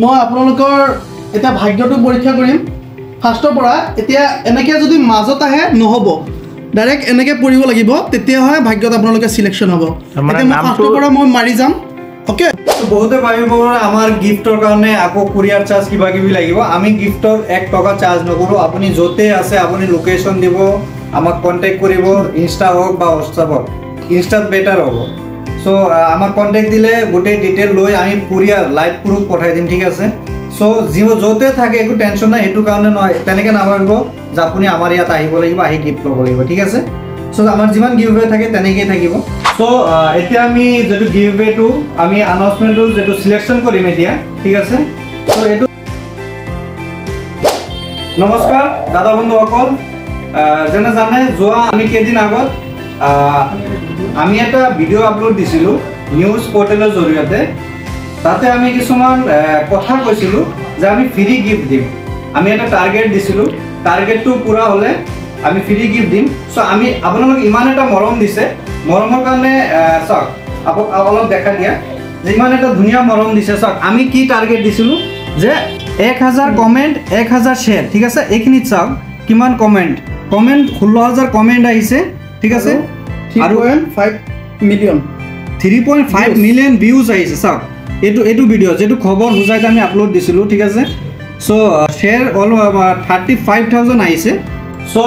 মই আপোনালোকৰ এটা ভাগ্যটো পৰীক্ষা কৰিম ফাৰ্ষ্টৰ পৰা এতিয়া এনেকৈ যদি মাজত আহে নহ'ব ডাইৰেক্ট এনেকৈ পঢ়িব লাগিব তেতিয়াহে ভাগ্যত আপোনালোকে সিলেকশ্যন হ'ব এতিয়া মই ফাৰ্ষ্টৰ পৰা মই মাৰি যাম ওকে বহুতে ভাবিব আমাৰ গিফটৰ কাৰণে আকৌ কুৰিয়াৰ চাৰ্জ কিবা কিবি লাগিব আমি গিফটৰ 1 টকা চাৰ্জ নকৰোঁ আপুনি য'তে আছে আপুনি লোকেশ্যন দিব আমাক কণ্টেক্ট কৰিব ইনষ্টা হওক বা হোৱাটছআপ হওক ইনষ্টাত বেটাৰ হ'ব সো আমাক কণ্টেক্ট দিলে গোটেই ডিটেইল লৈ আমি কুৰিয়াৰ লাইভ প্ৰুফ পঠাই দিম ঠিক আছে সো য'তে থাকে একো টেনশ্যন নাই এইটো কাৰণে নহয় তেনেকৈ নাভাবিব যে আপুনি আমাৰ ইয়াত আহিব লাগিব আহি গিফ্ট ল'ব লাগিব ঠিক আছে সো আমাৰ যিমান গিভৱে থাকে তেনেকেই থাকিব সো এতিয়া আমি যেটো গিভৱেটো আমি আনাউন্সমেন্টটো যেটো সিলেকশন কৰিম এতিয়া ঠিক আছে সো এটো নমস্কাৰ দাদা বন্ধুসকল যেনে জানে যোৱা আমি কেইদিন আগত আমি এটা ভিডিও আপলোড দিছিলো নিউজ পোৰ্টেলৰ জৰিয়তে তাতে আমি কিছুমান কথা কৈছিলো যে আমি ফ্ৰী গিফট দিম আমি এটা টাৰ্গেট দিছিলো টাৰ্গেটটো পুৰা হলে আমি ফ্ৰী গিফট দিম সো আমি আপোনালোক ইমান এটা মৰম দিছে মৰমৰ কাৰণে চাওক অলপ দেখা দিয়া যে ইমান এটা ধুনীয়া মৰম দিছে চাওক আমি কি টাৰ্গেট দিছিলো যে 1000 কমেন্ট 1000 শেয়াৰ ঠিক আছে এইখিনিত চাওক কিমান কমেন্ট 16000 কমেন্ট আহিছে ঠিক আছে আৰু 3.5 মিলিয়ন 3.5 মিলিয়ন ভিউজ আহিছে চাওক এইটো ভিডিও যেটো খবৰ বুজাইতে আমি আপলোড দিছিলো ঠিক আছে সো শেয়াৰ অল 35000 আহিছে সো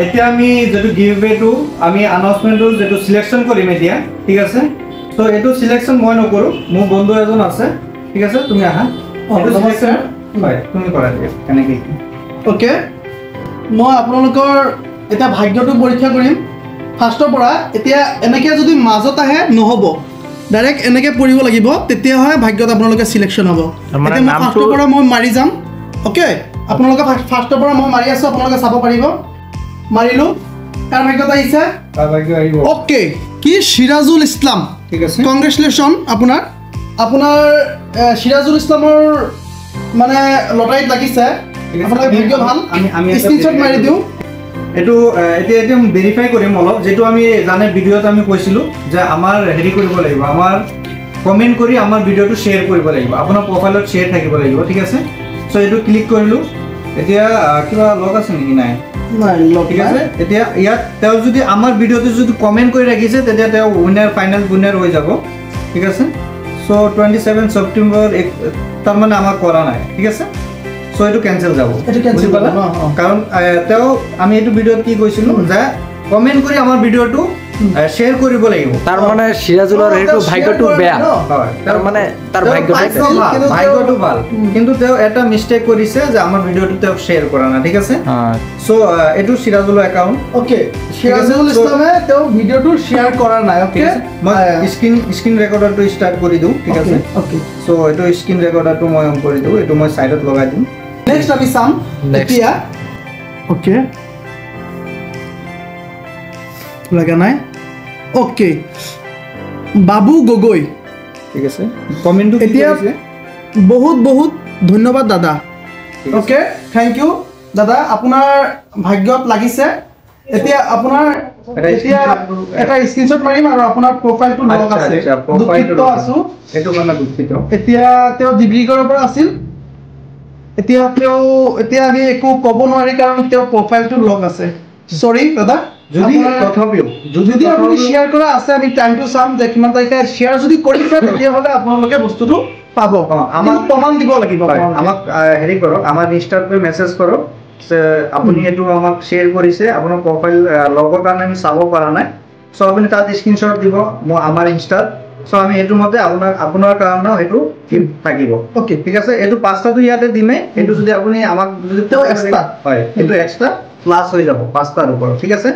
এতিয়া আমি যেটো গিভৱেটো আমি আনাউন্সমেন্টটো যেটো সিলেকশন কৰিম এতিয়া ঠিক আছে সো এটো সিলেকশন মই নকৰো মোৰ বন্ধু এজন আছে ঠিক আছে তুমি আহা নমস্কাৰ হয় তুমি কৰা দিয়া কেনেকৈ ওকে মই আপোনালোকৰ এটা ভাগ্যটো পৰীক্ষা কৰিম ফাৰ্ষ্টৰ পৰা এতিয়া এনেকৈ যদি মাজত আহে নহ'ব ডাইৰেক্ট এনেকৈ পঢ়িব লাগিব তেতিয়াহে ভাগ্যত আপোনালোকে সিলেকশ্যন হ'ব এতিয়া মই ফাৰ্ষ্টৰ পৰা মই মাৰি যাম ওকে আপোনালোকে ফাৰ্ষ্টৰ পৰা মই মাৰি আছোঁ আপোনালোকে চাব পাৰিব মাৰিলোঁ কাৰ ভাগ্যত আহিছে তাৰ ভাগ্য আহিব ওকে কি সিৰাজুল ইছলাম ঠিক আছে কংগ্ৰেচুলেশ্যন আপোনাৰ সিৰাজুল ইছলামৰ মানে লটাৰীত লাগিছে আপোনালোকে ভাগ্য ভাল আমি স্ক্ৰীনশ্বট মাৰি দিওঁ এটো এতিয়া ভেৰিফাই কৰিম অলপ যেটো আমি জানে ভিডিওত আমি কৈছিলো যে আমাৰ হেৰি কৰিব লাগিব আমাৰ কমেন্ট কৰি আমাৰ ভিডিওটো শেয়াৰ কৰিব লাগিব আপোনাৰ প্ৰফাইলত শেয়াৰ থাকিব লাগিব ঠিক আছে সো এটো ক্লিক কৰিলো এতিয়া কিবা লগ আছে নেকি নাই লগ ঠিক আছে এতিয়া ইয়াত তেও যদি আমাৰ ভিডিওটো যদি কমেন্ট কৰি ৰাখিছে তেতিয়া তেও উইনাৰ ফাইনাল উইনাৰ হৈ যাব ঠিক আছে সো 27 সেপ্টেম্বৰ তাৰ মানে আমাৰ কৰা নাই ঠিক আছে সো এটো ক্যান্সেল যাব এটো ক্যান্সেল কাৰণ তেও আমি এটো ভিডিওত কি কৈছিলো যে কমেন্ট কৰি আমাৰ ভিডিওটো শেয়াৰ কৰিব লাগিব তাৰ মানে সিৰাজুলৰ হেটো ভাগ্যটো বেয়া তাৰ মানে তাৰ ভাগ্যটো ভাল কিন্তু তেও এটা মিস্টেক কৰিছে যে আমাৰ ভিডিওটো তেও শেয়াৰ কৰা না ঠিক আছে সো এটো সিৰাজুলৰ একাউন্ট ওকে সিৰাজুল ইছলামে তেও ভিডিওটো শেয়াৰ কৰা নাই ওকে মই স্ক্ৰীন ৰেকৰ্ডাৰটো ষ্টাৰ্ট কৰি দিও ঠিক আছে ওকে সো এটো স্ক্ৰীন ৰেকৰ্ডাৰটো মই অন কৰি দিও এটো মই সাইডত লগাই দিম নেক্সট আমি চাম এতিয়া ওকে লাগা নাই ওকে বাবু গগৈ ঠিক আছে কমেন্টটো এতিয়া বহুত বহুত ধন্যবাদ দাদা ওকে থ্যাংক ইউ দাদা আপোনাৰ ভাগ্যত লাগিছে এতিয়া আপোনাৰ এতিয়া এটা স্ক্ৰীনশ্বট মাৰিম আৰু আপোনাৰ প্ৰফাইলটো লগ আছে দুখিত আছো এটো মানে দুখিত এতিয়া তেওঁ ডিব্ৰুগড়ৰ পৰা আছিল এতিয়া আমি একো ক'ব নোৱাৰি কাৰণ তেওঁ প্ৰফাইলটো লগ আছে সৰি দাদা যদি তথাপিও যদি আপুনি শেয়াৰ কৰা আছে আমি টাইমটো চাম যে কিমান তাৰিখে শেয়াৰ যদি কৰিছে তেতিয়াহ'লে আপোনালোকে বস্তুটো পাব আমাক প্ৰমাণ দিব লাগিব আমাক হেৰি কৰক আমাৰ ইনষ্টাত মেছেজ কৰক আপুনি এটো আমাক শেয়াৰ কৰিছে আপোনাৰ প্ৰফাইল লগৰ কাৰণে আমি চাব পৰা নাই সো আপুনি তাত স্ক্ৰীনশ্বট দিব মই আমাৰ ইনষ্টাত সো আমি এটো মতে আপোনাৰ কাৰণে এটো গিফট থাকিব ওকে ঠিক আছে এটো পাঁচটাটো ইয়াতে দিমে এটো যদি আপুনি আমাক যদি এক্সট্ৰা হয় এটো এক্সট্ৰা প্লাস হৈ যাব পাঁচটাৰ ওপৰ ঠিক আছে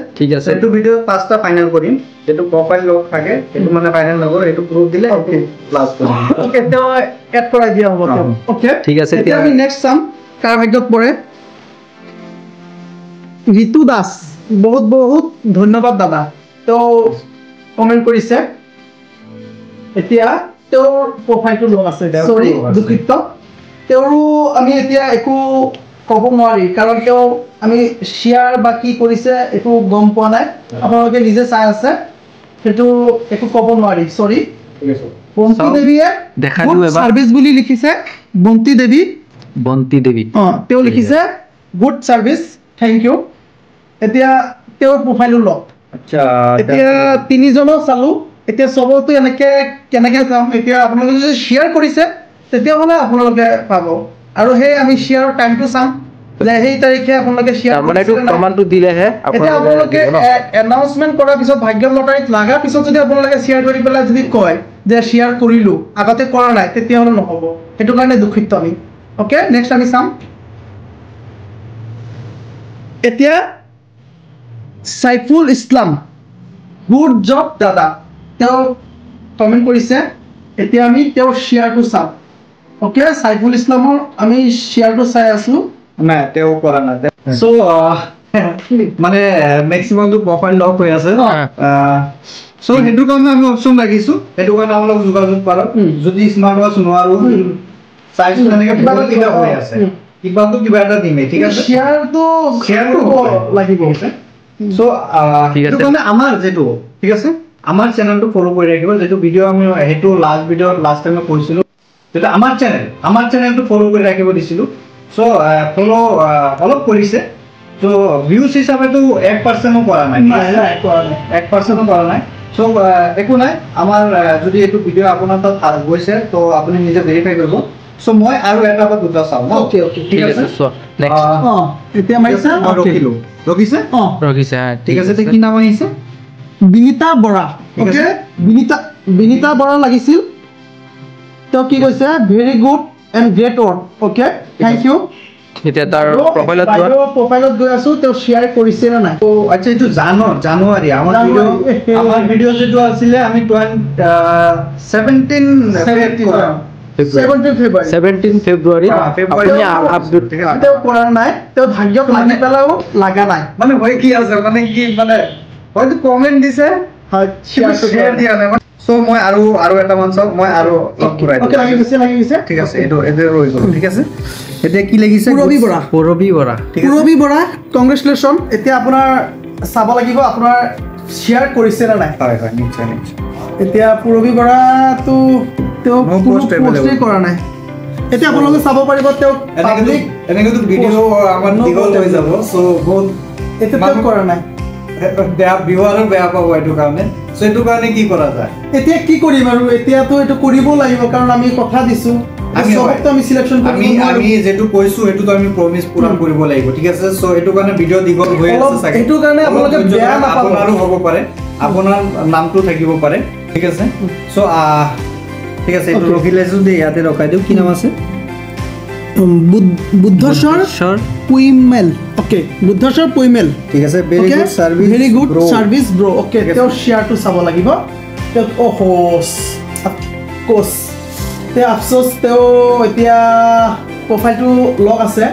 এটো ভিডিও পাঁচটা ফাইনাল কৰিম যেটো প্ৰফাইল লগ থাকে এটো মানে ফাইনাল নকৰ এটো প্ৰুফ দিলে ওকে প্লাস কৰিম ওকে তো এড কৰাই দিয়া হ'ব ওকে ঠিক আছে এতিয়া আমি নেক্সট চাম কাৰ ভাগ্যত পৰে ঋতু দাস বহুত বহুত ধন্যবাদ দাদা তো কমেন্ট কৰিছে এতিয়া তেওঁৰ প্ৰফাইলটো লগ আছে সৰি দুখিত তেওঁৰো আমি এতিয়া একো ক'ব নোৱাৰি কাৰণ তেওঁ আমি শেয়াৰ বা কি কৰিছে একো গম পোৱা নাই আপোনালোকে নিজে চাই আছে সেইটো একো ক'ব নোৱাৰি সৰি ঠিক আছে বন্তি দেৱীয়ে দেখা দিও এবাৰ। সাৰ্ভিস বুলি লিখিছে বন্তি দেৱী বন্তি দেৱী তেওঁ লিখিছে গুড সাৰ্ভিস থ্যাংক ইউ এতিয়া তেওঁৰ প্ৰফাইলটো লওক আচ্ছা এতিয়া তিনিজনক চালো এতিয়া সবতো এনেকে কেনেকে চাম এতিয়া আপোনালোকে যদি শ্বেয়াৰ কৰিছে তেতিয়াহ'লে আপোনালোকে পাব আৰু সেই আমি শ্বেয়াৰ টাইমটো চাম যে সেই তাৰিখে আপোনালোকে শ্বেয়াৰ মানে এইটো প্ৰমাণটো দিলেহে এতিয়া আপোনালোকে এনাউন্সমেন্ট কৰাৰ পিছত ভাগ্য লটাৰীত লাগাৰ পিছত যদি আপোনালোকে শ্বেয়াৰ কৰি পেলাই যদি কয় যে শ্বেয়াৰ কৰিলো আগতে কৰা নাই তেতিয়াহ'লে নহ'ব সেইটো কাৰণে দুখিত আমি ওকে নেক্সট আমি চাম এতিয়া সাইফুল ইছলাম গুড জব দাদা তেওঁ কমেণ্ট কৰিছে এতিয়া আমি তেওঁৰ শ্বেয়াৰটো চাম ওকে সাইফুল ইছলামৰ আমি শ্বেয়াৰটো চাই আছো নাই তেওঁ কৰা নাই সো মানে মেক্সিমামটো প্ৰফাইল লক হৈ আছে সো সেইটো কাৰণে আমি অপশ্যন ৰাখিছো সেইটো কাৰণে আপোনালোক যোগাযোগ কৰক যদি স্মাৰ্ট ৱাচ নোৱাৰো চাইজ তেনেকে কিবা হৈ আছে কিবা এটা দিমে ঠিক আছে শ্বেয়াৰটো লাগিব সো ঠিক আছে। সেইটো কাৰণে আমাৰ যেটো ঠিক আছে আমাৰ চেনেলটো ফলো কৰি ৰাখিব যেটো ভিডিও আমি হেতু লাষ্ট টাইম কৈছিলো যেটো আমাৰ চেনেলটো ফলো কৰি ৰাখিব দিছিলো সো ফলো অলপ কৰিছে সো ভিউজ হিচাপেতো 1% কৰা নাই 1% কৰা নাই সো একো নাই আমাৰ যদি এইটো ভিডিও আপোনাৰ তাত গৈছে তো আপুনি নিজে ভেৰিফাই কৰিব সো মই আৰু এটা বা দুটা চাও ওকে ঠিক আছে চোৱা নেক্সট এতিয়া মাৰিছে ৰখিছে ৰখিছে ঠিক আছে কি নাম আহিছে বিনিতা বৰা ঠিক ওকে আছে। বিনিতা বৰা লাগিছিল তেওঁ কি কৈছে very good and great work okay thank you এতিয়া তাৰ প্ৰফাইলত যোৱা প্ৰফাইলত গৈ আছো তেওঁ শ্বেয়াৰ কৰিছে নে নাই তো আচ্ছা এইটো জানুৱাৰী আমাৰ ভিডিও যেটো আছিলে আমি 17 ফেব্ৰুৱাৰী 17 ফেব্ৰুৱাৰী ফেব্ৰুৱাৰী আপডেট তেওঁ কৰা নাই তেওঁ ভাগ্যত লাগি পেলাও লাগা নাই মানে হয় কি আছে মানে কি মানে হয়তো কমেন্ট দিছে হয় শ্বেয়াৰ দিয়া নাই সো মই আৰু এটা মান চাওক মই আৰু লগ কৰাই ওকে লাগি গৈছে ঠিক আছে এইটো ৰৈ গ'ল ঠিক আছে এতিয়া কি লাগিছে পুৰবী বৰা পৰবী বৰা ঠিক আছে পুৰবী বৰা কংগ্ৰেচুলেশ্যন এতিয়া আপোনাৰ চাব লাগিব আপোনাৰ শ্বেয়াৰ কৰিছে নে নাই হয় নিশ্চয় এতিয়া পুৰবী বৰাটো তেওঁ No post available. পোষ্টেই কৰা নাই এতিয়া আপোনালোকে চাব পাৰিব তেওঁ পাব্লিক এনেকেতো ভিডিও আমাৰ দীঘল হৈ যাব সো বহুত এতিয়া তেওঁ কৰা নাই বেয়া বিহাৰো বেয়া পাব এইটো কাৰণে সো এইটো কাৰণে কি কৰা যায় এতিয়া কি কৰিম আৰু এতিয়াতো এইটো কৰিব লাগিব কাৰণ আমি কথা দিছো সবকতো আমি সিলেকশন আমি যেটো কৈছো হেতুটো আমি প্ৰমিস পূৰণ কৰিব লাগিব ঠিক আছে সো এইটো কাৰণে ভিডিও দীঘল হৈ আছে চাগে এইটো কাৰণে আপোনালোকে বেয়া নাপাব আপোনাৰো হ'ব পাৰে আপোনাৰ নামটো থাকিব পাৰে ঠিক আছে সো ঠিক আছে এইটো ৰখিলে যদি ইয়াতে ৰখাই দিও কি নাম আছে বুদ্ধস্বৰ পুইমেল ওকে বুদ্ধস্বৰ পুইমেল ঠিক আছে very good service very good service bro okay তেওঁ শ্বেয়াৰটো চাব লাগিব তেওঁ ওহোস কোচ তেওঁ আফসোস তেওঁ এতিয়া প্ৰফাইলটো লগ আছে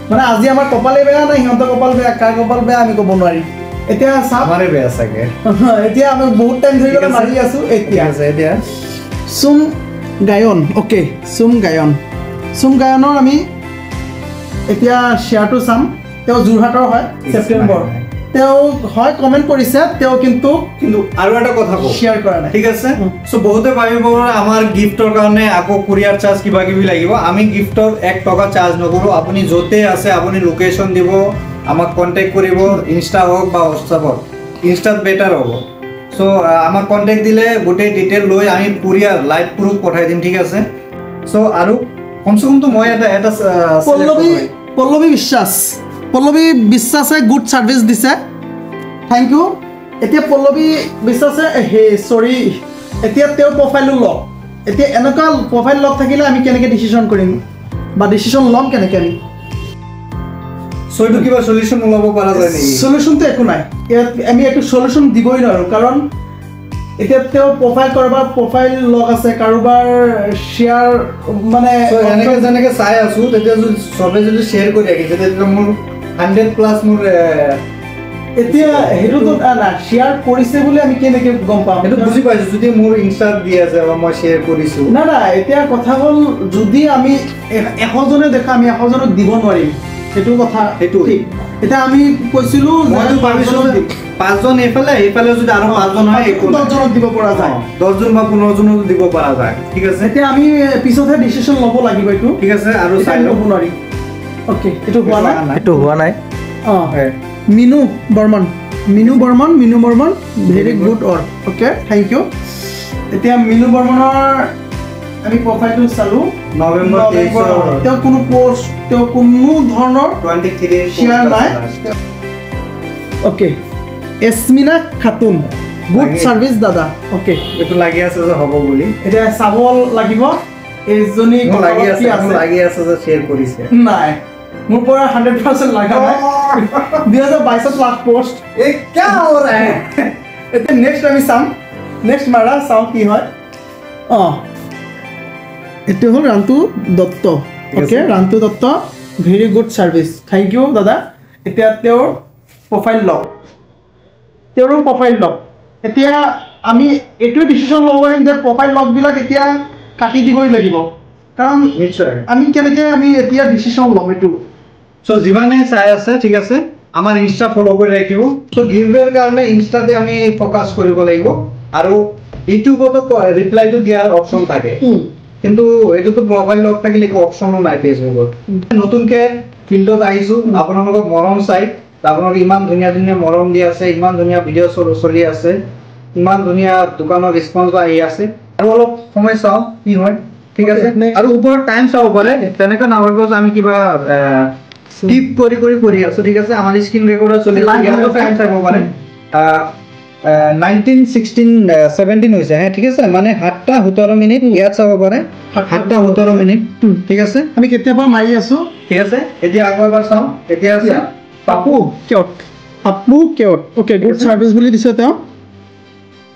মানে আজি আমাৰ কপালে বেয়া নাই সিহঁতৰ কপাল বেয়া কাৰ কপাল বেয়া আমি ক'ব নোৱাৰিম এতিয়া চাম আমাৰে বেয়া চাগে এতিয়া আমি বহুত টাইম ধৰি পেলাই মাৰি আছো ঠিক এতিয়া আছে এতিয়া সুম গায়ন ওকে সুম গায়নৰ আমি এতিয়া শ্বেয়াৰটো চাম তেওঁ যোৰহাটৰ হয় ছেপ্টেম্বৰ তেওঁ হয় কমেণ্ট কৰিছে তেওঁ কিন্তু আৰু এটা কথা কওঁ শ্বেয়াৰ কৰা নাই ঠিক আছে সো বহুতে ভাবিব আমাৰ গিফটৰ কাৰণে আকৌ কুৰিয়াৰ চাৰ্জ কিবা কিবি লাগিব আমি গিফটৰ 1 টকা চাৰ্জ নকৰো আপুনি যতে আছে আপুনি লোকেশন দিব আমাক কন্টাক্ট কৰিব ইনষ্টা হওক বা হোৱাটছআপত ইনষ্টাত বেটাৰ হ'ব সো আমাক কন্টাক্ট দিলে গোটেই ডিটেইল লৈ আমি কুৰিয়াৰ লাইভ প্ৰুফ পঠাই দিম ঠিক আছে সো আৰু কমসে কম তো মই এটা পল্লৱী বিশ্বাসে গুড সাৰ্ভিস দিছে থ্যাংক ইউ এতিয়া পল্লৱী বিশ্বাসে হে সৰি এতিয়া তেওঁৰ প্ৰফাইলটো লওক এতিয়া এনেকুৱা প্ৰফাইল লগ থাকিলে আমি কেনেকৈ ডিচিশ্যন কৰিম বা ডিচিশ্যন ল'ম কেনেকৈ আমি সো এইটো কিবা সলিউশন ওলাব পৰা যায় নেকি সলিউশনটো একো নাই আমি একো সলিউশন দিবই নোৱাৰো কাৰণ এতিয়া তেওঁ প্ৰফাইল লগ আছে কাৰোবাৰ শ্বেয়াৰ মানে এনেকে যেনেকে চাই আছো তেতিয়া যদি সবে যদি শ্বেয়াৰ কৰি ৰাখিছে তেতিয়া মোৰ 100+ মোৰ এতিয়া হেতুটো না শ্বেয়াৰ কৰিছে বুলি আমি কেনেকৈ গম পাম এইটো বুজি পাইছো যদি মোৰ ইনষ্টাত দি আছে বা মই শ্বেয়াৰ কৰিছো না এতিয়া কথা হ'ল যদি আমি 100 জনে দেখা আমি 100 জনক দিব নোৱাৰিম সেইটো কথা সেইটো ঠিক এতিয়া আমি কৈছিলো মই ভাবিছো 5জন এইফালে যদি আৰু 5জন হয় 10 জনক দিব পৰা যায় 10 জন বা 15 জনক দিব পৰা যায় ঠিক আছে এতিয়া আমি পিছতহে ডিসিশন ল'ব লাগিব এইটো ঠিক আছে আৰু চাই চাই লওক ল'ব নোৱাৰি ওকে এইটো হোৱা নাই এইটো হোৱা নাই Minu Barman very good or okay thank you এতিয়া মিনু বৰ্মনৰ আমি প্ৰফাইলটো চালো নৱেম্বৰ 23 তেওঁ কোনো পোষ্ট তেওঁ কোনো ধৰণৰ 23 শ্বেয়াৰ নাই ওকে এসমিনা খাতুন গুড সার্ভিস দাদা ওকে এটো লাগি আছে যে হ'ব বুলি এটা চাব লাগিব এজনী লাগি আছে যে শেয়াৰ কৰিছে নাই মোৰ পৰা 100% লাগা নাই 2022 লাষ্ট পোষ্ট এ কি हो रहा है এটা নেক্সট আমি চাম নেক্সট মাৰা চাও কি হয় এটো হল Rantu Dutta okay Rantu Dutta very good service thank you দাদা এতিয়া তেওঁৰ প্ৰফাইল লওক তেওঁৰ প্ৰফাইল লওক এতিয়া আমি এইটো ডিসিশন ল'ব পাৰিম যে প্ৰফাইল লগবিলাক এতিয়া কাটি দিবই লাগিব কাৰণ নিশ্চয় আমি কেনেকৈ আমি এতিয়া ডিসিশন ল'ম এইটো সো যিমানে চাই আছে ঠিক আছে আমাৰ ইনষ্টা ফলো কৰি ৰাখিব সো গিভৱেৰ কাৰণে ইনষ্টাতে আমি ফোকাস কৰিব লাগিব আৰু ইউটিউবতো ৰিপ্লাইটো দিয়াৰ অপচন থাকে কিন্তু এইটোতো মোবাইল লগ থাকিলে একো অপচনো নাই ফেসবুকত নতুনকে ফিল্ডত আহিছো আপোনালোকক মৰম চাই আপোনালোক ইমান ধুনীয়া ধুনীয়া মৰম দি আছে ইমান ধুনীয়া ভিডিঅ' চলি আছে ইমান ধুনীয়া দোকানৰ ৰেসপন্স আহি আছে আৰু অলপ সময় চাওঁ কি হয় ঠিক আছে আৰু ওপৰত টাইম চাব পাৰে তেনেকৈ নাভাবিব যে আমি কিবা স্কিপ কৰি আছো ঠিক আছে আমাৰ স্ক্ৰীন ৰেকৰ্ডাৰ চলি আছে ইয়াতো টাইম চাব পাৰে 19 16 17 হৈছে হ্যাঁ ঠিক আছে মানে 7:17 মিনিট ইয়াত চাব পাৰে 7:17 মিনিট ঠিক আছে আমি কেতিয়াবা মাৰি আছো ঠিক আছে এতিয়া আকৌ এবাৰ চাওঁ এতিয়া আছে Papu Keut okay good service বুলি দিছে তেওঁ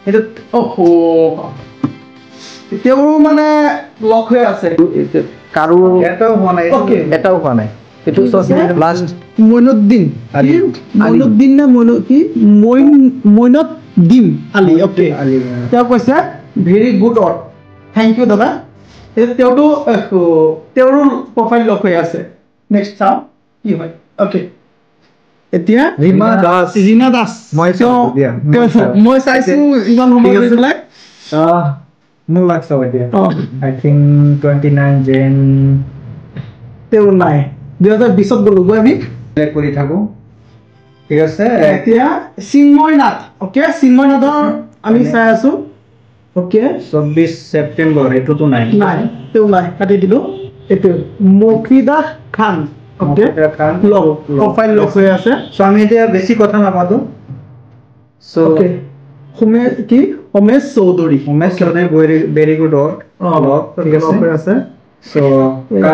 এটা ওহো তেওঁ মানে লক হৈ আছে কাৰো এটাও হোৱা নাই Okay. এটাও হোৱা নাই এইটো লাষ্ট মইনুদ্দিন আলী। মইনুদ্দিন নে মইনুদ্দিন আলী ওকে তেওঁ কৈছে ভেৰি গুড অৰ থেংক ইউ দাদা তেওঁতো তেওঁৰ প্ৰফাইল লক হৈ আছে নেক্সট চাওঁ কি হয় ওকে এতিয়া ৰীমা দাস। ৰীনা দাস মই চাইছো, দিয়া। মই চাইছো ইমান সময় ঠিক আছে। কৰি পেলাই মোৰ লাগছে এতিয়া অ আই থিংক 29 জেন তেওঁ নাই 2020 গলো গৈ আমি চেক কৰি থাকো ঠিক আছে এতিয়া চিন্ময় নাথ ওকে চিন্ময় নাথৰ আমি চাই আছো ওকে 24 সেপ্টেম্বৰ এটোতো নাই নাই তেওঁ নাই কাটি দিলো এইটো মফিদা খান ওকে খান লগ প্ৰফাইল লগ হৈ আছে সো আমি এতিয়া বেছি কথা নাপাতো so okay Umesh Choudhury Umesh Choudhury very good লগ ঠিক লগ হৈ আছে আছে সো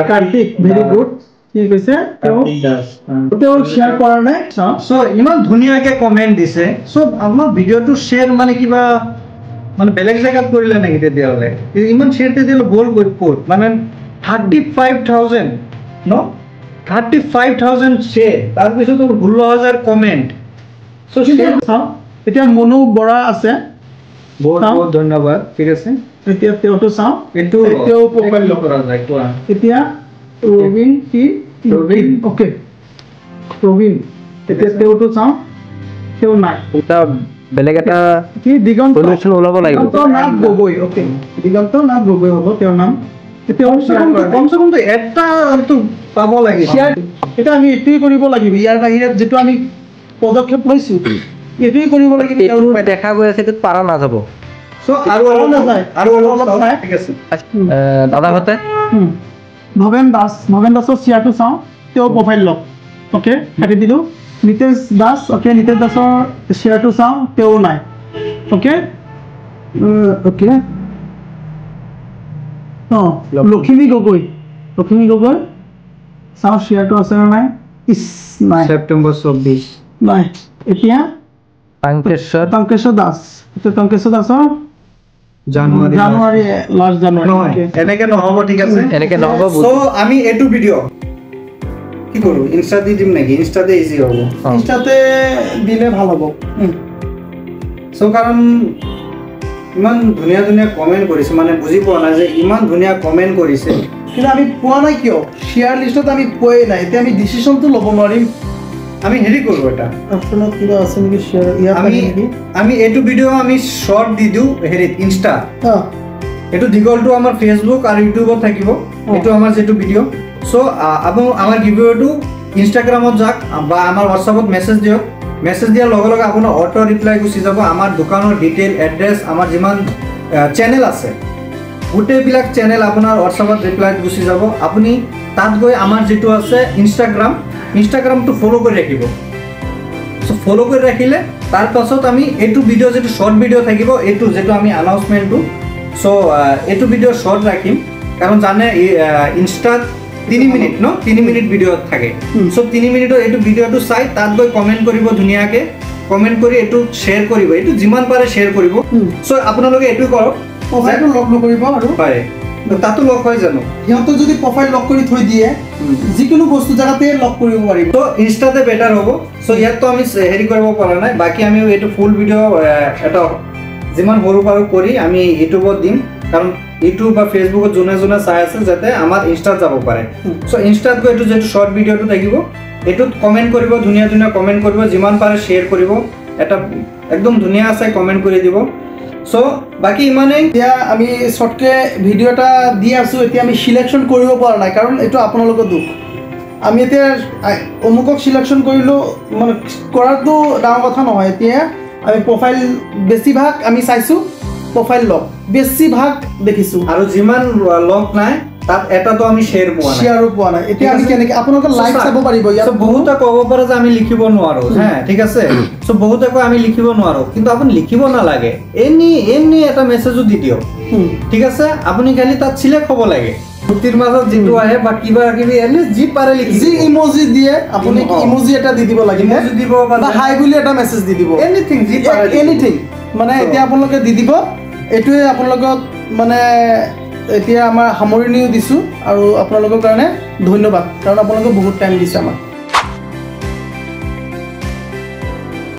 কাৰ্তিক ভেৰি গুড কি কৈছে তেওঁ তেওঁ শ্বেয়াৰ কৰা নাই চাওঁ সো ইমান ধুনীয়াকে কমেন্ট দিছে সো আমাৰ ভিডিঅ'টো শ্বেয়াৰ মানে কিবা মানে বেলেগ জেগাত কৰিলে নেকি তেতিয়াহ'লে ইমান শ্বেয়াৰ তেতিয়াহ'লে গ'ল ক'ত মানে 35,000 ন 35,000 শ্বেয়াৰ তাৰপিছত 16,000 কমেন্ট সো চাওঁ এতিয়া মনু বৰা আছে বহুত বহুত ধন্যবাদ ঠিক আছে এতিয়া তেওঁটো চাওঁ কিন্তু তেওঁ প্ৰফাইল লগ কৰা যায় কোৱা এতিয়া ৰবিন ৰবিন। ওকে ৰবিন এতিয়া তেওঁটো চাওঁ তেওঁ নাই এটা বেলেগ এটা কি দিগন্ত সলিউশন ওলাব লাগিব দিগন্ত নাথ গগৈ ওকে দিগন্ত নাথ গগৈ হ'ব তেওঁৰ নাম তেওঁ কমচে কমটো এটাটো পাব লাগে শ্বেয়াৰ এতিয়া আমি এইটোৱে কৰিব লাগিব ইয়াৰ বাহিৰে যিটো আমি পদক্ষেপ লৈছো এইটোৱে কৰিব লাগিব এইটো দেখা গৈ আছে এইটোত পাৰা নাযাব সো আৰু অলপ নাযায় আৰু অলপ চাই। ঠিক আছে দাদাহঁতে নৱেন দাসৰ শ্বেয়াৰটো চাওঁ তেওঁ প্ৰফাইল লওক ওকে কাটি দিলোঁ নিতেশ দাস ওকে নিতেশ দাসৰ শ্বেয়াৰটো চাওঁ তেওঁ নাই ওকে ওকে অঁ লখিমী গগৈ চাওঁ শ্বেয়াৰটো আছে নে নাই ইছ নাই সেপ্টেম্বৰ 24 নাই এতিয়া টংকেশ্বৰ টংকেশ্বৰ দাস এতিয়া টংকেশ্বৰ দাসৰ জানুৱাৰী লাষ্ট জানুৱাৰী নহয় okay. এনেকে নহ'ব ঠিক আছে এনেকে নহ'ব সো আমি এইটো ভিডিঅ' কি কৰোঁ ইনষ্টা দি দিম নেকি ইনষ্টাতে ইজি হ'ব ইনষ্টাতে দিলে ভাল হ'ব সো কাৰণ ইমান ধুনীয়া ধুনীয়া কমেণ্ট কৰিছে মানে বুজি পোৱা নাই যে ইমান ধুনীয়া কমেণ্ট কৰিছে কিন্তু আমি পোৱা নাই কিয় শ্বেয়াৰ লিষ্টত আমি পোৱাই নাই এতিয়া আমি ডিচিশ্যনটো ল'ব নোৱাৰিম আমি হেৰি কৰোঁ এটা অপশ্যনত কিবা আছে নেকি শ্বেয়াৰ ইয়াত আমি নেকি আমি এইটো ভিডিঅ' আমি শ্বৰ্ট দি দিওঁ হেৰিত ইনষ্টা এইটো দীঘলটো আমাৰ ফেচবুক আৰু ইউটিউবত থাকিব এইটো আমাৰ যিটো ভিডিঅ' চ' আমাৰ গিভৱেটো ইনষ্টাগ্ৰামত যাওক বা আমাৰ হোৱাটছআপত মেছেজ দিয়ক মেছেজ দিয়াৰ লগে লগে আপোনাৰ অটো ৰিপ্লাই গুচি যাব আমাৰ দোকানৰ ডিটেইল এড্ৰেছ আমাৰ যিমান চেনেল আছে গোটেইবিলাক চেনেল আপোনাৰ হোৱাটছআপত ৰিপ্লাই গুচি যাব আপুনি তাত গৈ আমাৰ যিটো আছে ইনষ্টাগ্ৰামটো ফ'ল' কৰি ৰাখিব চ' ফ'ল' কৰি ৰাখিলে তাৰপাছত আমি এইটো ভিডিঅ' যিটো শ্বৰ্ট ভিডিঅ' থাকিব এইটো যিটো আমি আনাউন্সমেণ্টটো চ' এইটো ভিডিঅ' শ্বৰ্ট ৰাখিম কাৰণ জানে ইনষ্টাত 3 মিনিট ন 3 মিনিট ভিডিঅ' থাকে চ' 3 মিনিটৰ এইটো ভিডিঅ'টো চাই তাত গৈ কমেণ্ট কৰিব ধুনীয়াকৈ কমেণ্ট কৰি এইটো শ্বেয়াৰ কৰিব এইটো যিমান পাৰে শ্বেয়াৰ কৰিব চ' আপোনালোকে এইটো কৰক প্ৰফাইলটো লক নকৰিব আৰু হয় তাতো লক হয় জানো সিহঁতে যদি প্ৰফাইল লক কৰি থৈ দিয়ে যিকোনো বস্তু জেগাতে লক কৰিব পাৰিব তো ইনষ্টাতে বেটাৰ হ'ব চ' ইয়াততো আমি হেৰি কৰিব পৰা নাই বাকী আমি এইটো ফুল ভিডিঅ' এটা যিমান সৰু পাৰোঁ কৰি আমি ইউটিউবত দিম কাৰণ ইউটিউব বা ফেচবুকত যোনে যোনে চাই আছে যাতে আমাৰ ইনষ্টাত যাব পাৰে চ' ইনষ্টাত গৈ এইটো যিটো শ্বৰ্ট ভিডিঅ'টো থাকিব এইটোত কমেণ্ট কৰিব ধুনীয়া ধুনীয়া কমেণ্ট কৰিব যিমান পাৰে শ্বেয়াৰ কৰিব এটা একদম ধুনীয়া চাই কমেণ্ট কৰি দিব চ' বাকী ইমানেই এতিয়া আমি শ্বৰ্টকৈ ভিডিঅ' এটা দি আছোঁ এতিয়া আমি চিলেকশ্যন কৰিব পৰা নাই কাৰণ এইটো আপোনালোকৰ দুখ আমি এতিয়া অমুকক চিলেকশ্যন কৰিলোঁ মানে কৰাটো ডাঙৰ কথা নহয় এতিয়া আমি প্ৰফাইল বেছিভাগ আমি চাইছোঁ প্ৰফাইল লক বেছিভাগ দেখিছোঁ আৰু যিমান লক নাই তাত এটাতো আমি শ্বেয়াৰো পোৱা নাই এতিয়া আমি কেনেকৈ আপোনালোকে লাইভ চাব পাৰিব ইয়াত বহুতে ক'ব পাৰে যে আমি লিখিব নোৱাৰোঁ হে ঠিক আছে চ' বহুতে কয় আমি লিখিব নোৱাৰোঁ কিন্তু আপুনি লিখিব নালাগে এনে এটা মেছেজো দি দিয়ক ঠিক আছে আপুনি খালি তাত চিলেক্ট হ'ব লাগে গুটিৰ মাজত যিটো আহে বা কিবা কিবি এনে যি পাৰে লিখি যি ইমজি দিয়ে আপুনি ইমজি এটা দি দিব লাগিব ইমজি দিব বা হাই বুলি এটা মেছেজ দি দিব এনিথিং যি পাৰে এনিথিং মানে এতিয়া আপোনালোকে দি দিব এইটোৱে আপোনালোকক মানে এতিয়া আমাৰ সামৰণিও দিছোঁ আৰু আপোনালোকৰ কাৰণে ধন্যবাদ কাৰণ আপোনালোকে বহুত টাইম দিছে আমাক